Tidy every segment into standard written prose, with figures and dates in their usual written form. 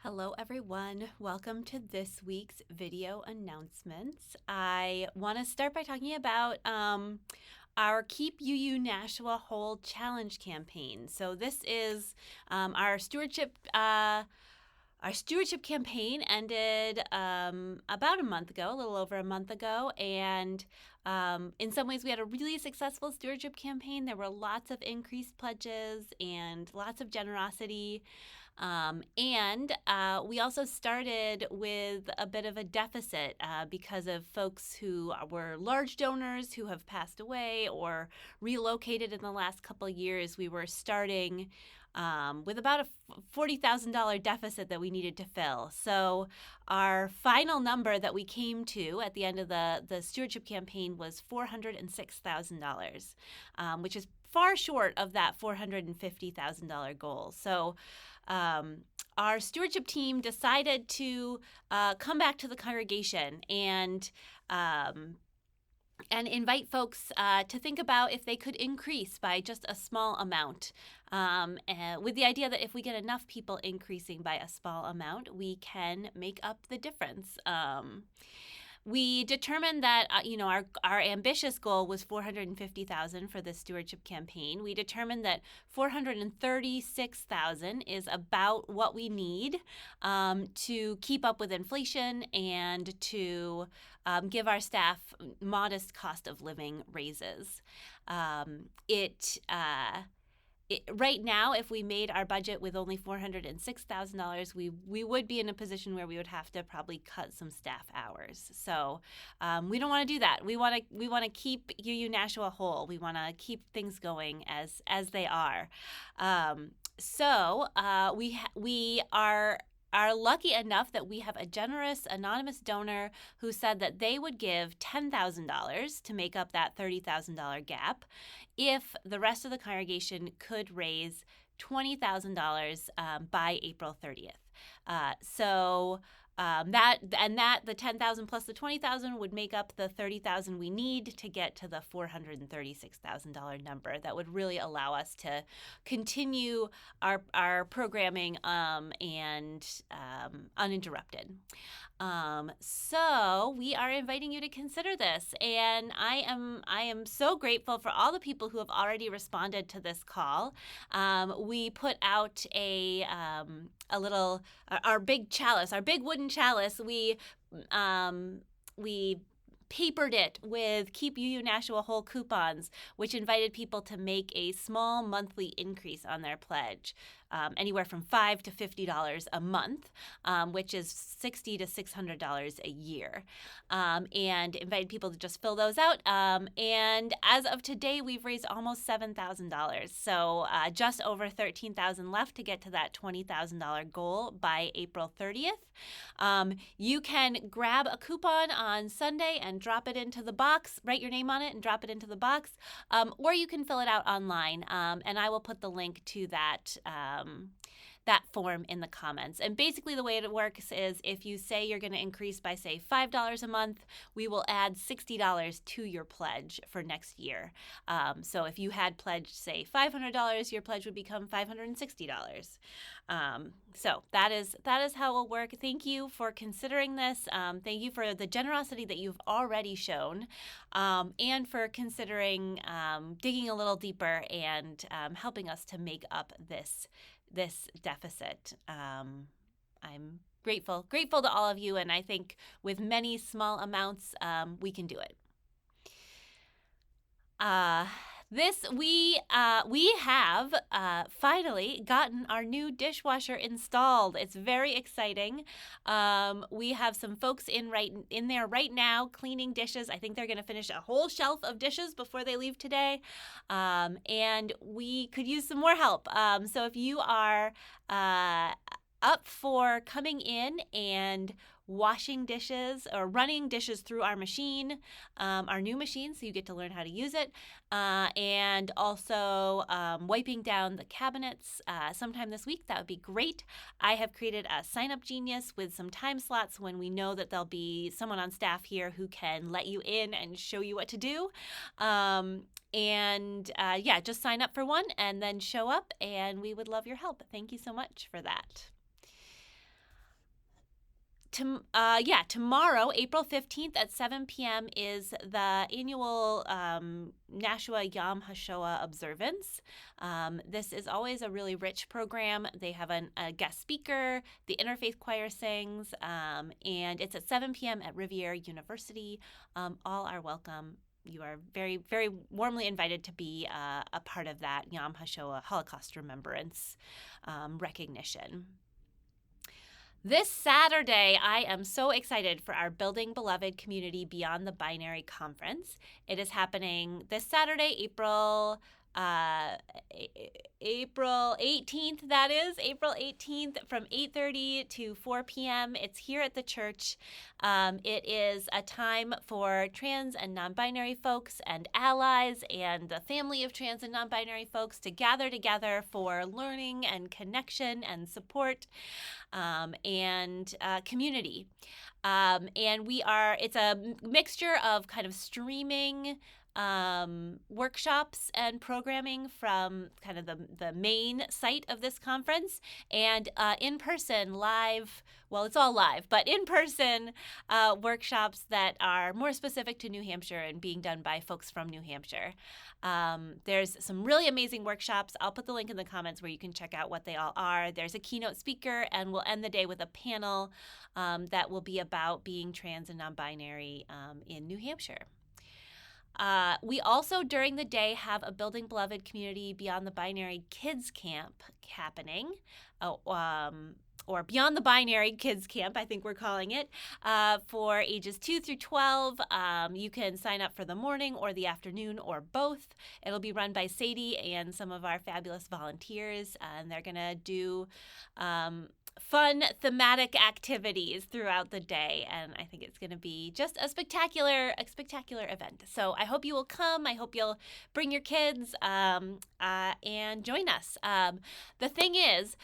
Hello everyone, welcome to this week's video announcements. I want to start by talking about our Keep UU Nashua Whole Challenge campaign. So this is our stewardship campaign ended about a little over a month ago, and in some ways we had a really successful stewardship campaign. There were lots of increased pledges and lots of generosity. We also started with a bit of a deficit because of folks who were large donors who have passed away or relocated in the last couple of years. We were starting with about a $40,000 deficit that we needed to fill. So our final number that we came to at the end of the stewardship campaign was $406,000, which is far short of that $450,000 goal. So our stewardship team decided to come back to the congregation and invite folks to think about if they could increase by just a small amount, with the idea that if we get enough people increasing by a small amount, we can make up the difference. We determined that our ambitious goal was $450,000 for the stewardship campaign. We determined that $436,000 is about what we need to keep up with inflation and to give our staff modest cost of living raises. Right now, if we made our budget with only $406,000, we would be in a position where we would have to probably cut some staff hours. So we don't want to do that. We want to keep UU Nashua whole. We want to keep things going as they are. We are lucky enough that we have a generous anonymous donor who said that they would give $10,000 to make up that $30,000 gap if the rest of the congregation could raise $20,000 by April 30th. The 10,000 plus the 20,000 would make up the 30,000 we need to get to the $436,000 number. That would really allow us to continue our programming uninterrupted. So we are inviting you to consider this, and I am so grateful for all the people who have already responded to this call. We put out our big chalice, our big wooden chalice. We papered it with Keep UU Nashua Whole coupons, which invited people to make a small monthly increase on their pledge, anywhere from $5 to $50 a month, which is $60 to $600 a year, and invited people to just fill those out. And as of today, we've raised almost $7,000, so just over $13,000 left to get to that $20,000 goal by April 30th. You can grab a coupon on Sunday and drop it into the box, write your name on it and drop it into the box, or you can fill it out online, and I will put the link to that form in the comments. And basically the way it works is if you say you're going to increase by, say, $5 a month, we will add $60 to your pledge for next year. So if you had pledged, say, $500, your pledge would become $560. So that is how it will work. Thank you for considering this. Thank you for the generosity that you've already shown, and for considering digging a little deeper and helping us to make up this deficit. I'm grateful to all of you, and I think with many small amounts, we can do it. We have finally gotten our new dishwasher installed. It's very exciting. We have some folks in there right now cleaning dishes. I think they're going to finish a whole shelf of dishes before they leave today, and we could use some more help. So if you are up for coming in and washing dishes or running dishes through our machine, our new machine, so you get to learn how to use it, and also wiping down the cabinets sometime this week, that would be great. I have created a sign-up genius with some time slots when we know that there'll be someone on staff here who can let you in and show you what to do. Just sign up for one and then show up, and we would love your help. Thank you so much for that. Tomorrow, April 15th at 7 p.m. is the annual Nashua Yom HaShoah observance. This is always a really rich program. They have a guest speaker, the Interfaith Choir sings, and it's at 7 p.m. at Riviera University. All are welcome. You are very, very warmly invited to be a part of that Yom HaShoah Holocaust Remembrance recognition. This Saturday, I am so excited for our Building Beloved Community Beyond the Binary Conference. It is happening this Saturday, April 18th, April 18th from 8:30 to 4 p.m. It's here at the church. It is a time for trans and non-binary folks and allies and the family of trans and non-binary folks to gather together for learning and connection and support and community. And it's a mixture of kind of streaming workshops and programming from kind of the main site of this conference and in-person live, well, it's all live, but in-person workshops that are more specific to New Hampshire and being done by folks from New Hampshire. There's some really amazing workshops. I'll put the link in the comments where you can check out what they all are. There's a keynote speaker, and we'll end the day with a panel that will be about being trans and non-binary in New Hampshire. We also, during the day, have a Building Beloved Community Beyond the Binary Kids Camp happening, or Beyond the Binary Kids Camp, I think we're calling it, for ages 2 through 12. You can sign up for the morning or the afternoon or both. It'll be run by Sadie and some of our fabulous volunteers, and they're going to do fun thematic activities throughout the day, and I think it's going to be just a spectacular event. So I hope you will come. I hope you'll bring your kids and join us. The thing is,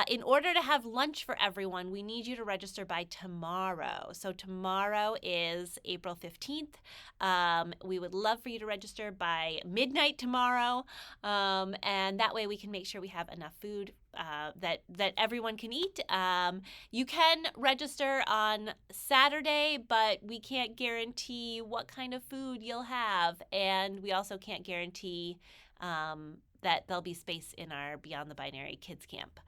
in order to have lunch for everyone, we need you to register by tomorrow. So tomorrow is April 15th. We would love for you to register by midnight tomorrow, and that way we can make sure we have enough food that everyone can eat. You can register on Saturday, but we can't guarantee what kind of food you'll have, and we also can't guarantee that there'll be space in our Beyond the Binary Kids Camp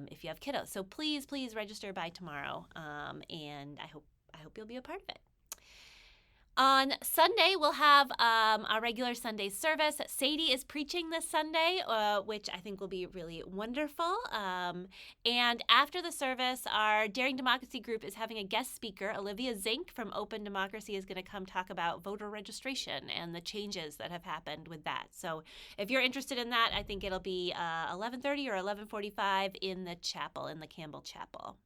if you have kiddos. So please register by tomorrow, and I hope you'll be a part of it. On Sunday, we'll have our regular Sunday service. Sadie is preaching this Sunday, which I think will be really wonderful. And after the service, our Daring Democracy group is having a guest speaker. Olivia Zink from Open Democracy is going to come talk about voter registration and the changes that have happened with that. So if you're interested in that, I think it'll be 11:30 or 11:45 in the chapel, in the Campbell Chapel.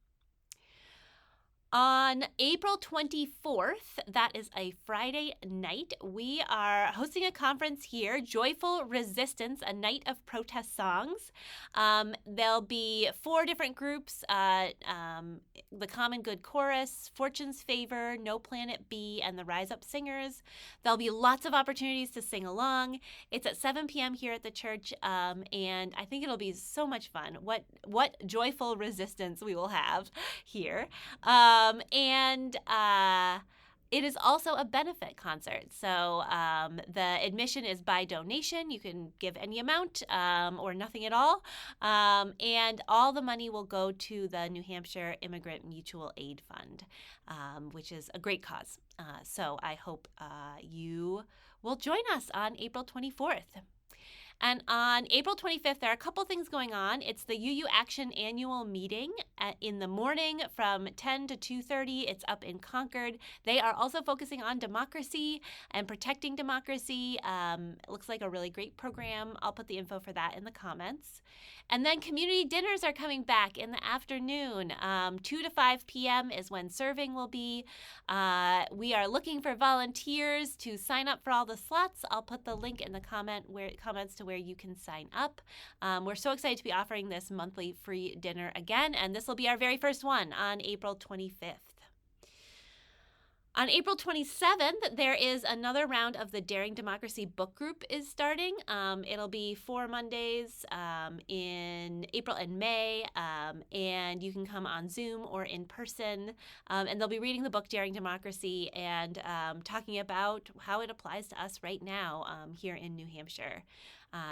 On April 24th, that is a Friday night, we are hosting a conference here, Joyful Resistance, a night of protest songs. There'll be 4 different groups, the Common Good Chorus, Fortune's Favor, No Planet B, and the Rise Up Singers. There'll be lots of opportunities to sing along. It's at 7 p.m. here at the church, and I think it'll be so much fun. What joyful resistance we will have here. It is also a benefit concert. So the admission is by donation. You can give any amount or nothing at all. And all the money will go to the New Hampshire Immigrant Mutual Aid Fund, which is a great cause. So I hope you will join us on April 24th. And on April 25th, there are a couple things going on. It's the UU Action annual meeting in the morning from 10 to 2:30. It's up in Concord. They are also focusing on democracy and protecting democracy. It looks like a really great program. I'll put the info for that in the comments. And then community dinners are coming back in the afternoon. 2 to 5 p.m. is when serving will be. We are looking for volunteers to sign up for all the slots. I'll put the link in the comments to where you can sign up. We're so excited to be offering this monthly free dinner again, and this will be our very first one on April 25th. On April 27th, there is another round of the Daring Democracy book group is starting. It'll be 4 Mondays in April and May, and you can come on Zoom or in person. And they'll be reading the book Daring Democracy and talking about how it applies to us right now here in New Hampshire.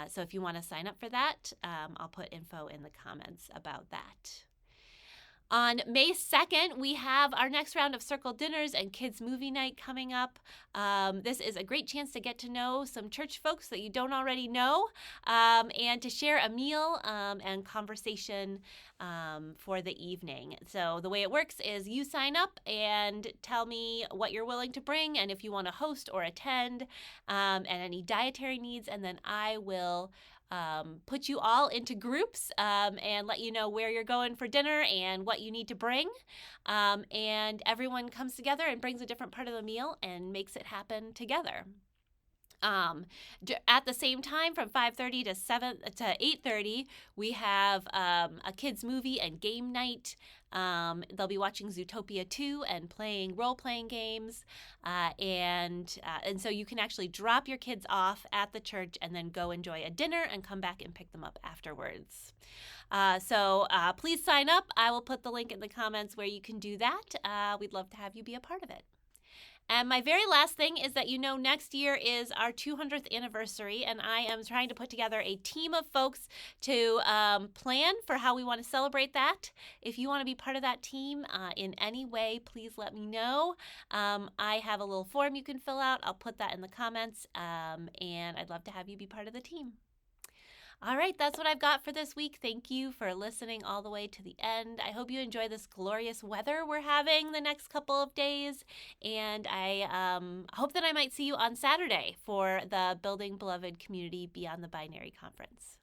So if you want to sign up for that, I'll put info in the comments about that. On May 2nd, we have our next round of circle dinners and kids movie night coming up. This is a great chance to get to know some church folks that you don't already know, and to share a meal and conversation for the evening. So the way it works is you sign up and tell me what you're willing to bring and if you want to host or attend, and any dietary needs, and then I will put you all into groups and let you know where you're going for dinner and what you need to bring. And everyone comes together and brings a different part of the meal and makes it happen together. At the same time, from 5:30 to 8:30, we have a kids movie and game night. They'll be watching Zootopia 2 and playing role-playing games, and so you can actually drop your kids off at the church and then go enjoy a dinner and come back and pick them up afterwards. So please sign up. I will put the link in the comments where you can do that. We'd love to have you be a part of it. And my very last thing is that next year is our 200th anniversary, and I am trying to put together a team of folks to plan for how we want to celebrate that. If you want to be part of that team in any way, please let me know. I have a little form you can fill out. I'll put that in the comments, and I'd love to have you be part of the team. All right, that's what I've got for this week. Thank you for listening all the way to the end. I hope you enjoy this glorious weather we're having the next couple of days, and I hope that I might see you on Saturday for the Building Beloved Community Beyond the Binary Conference.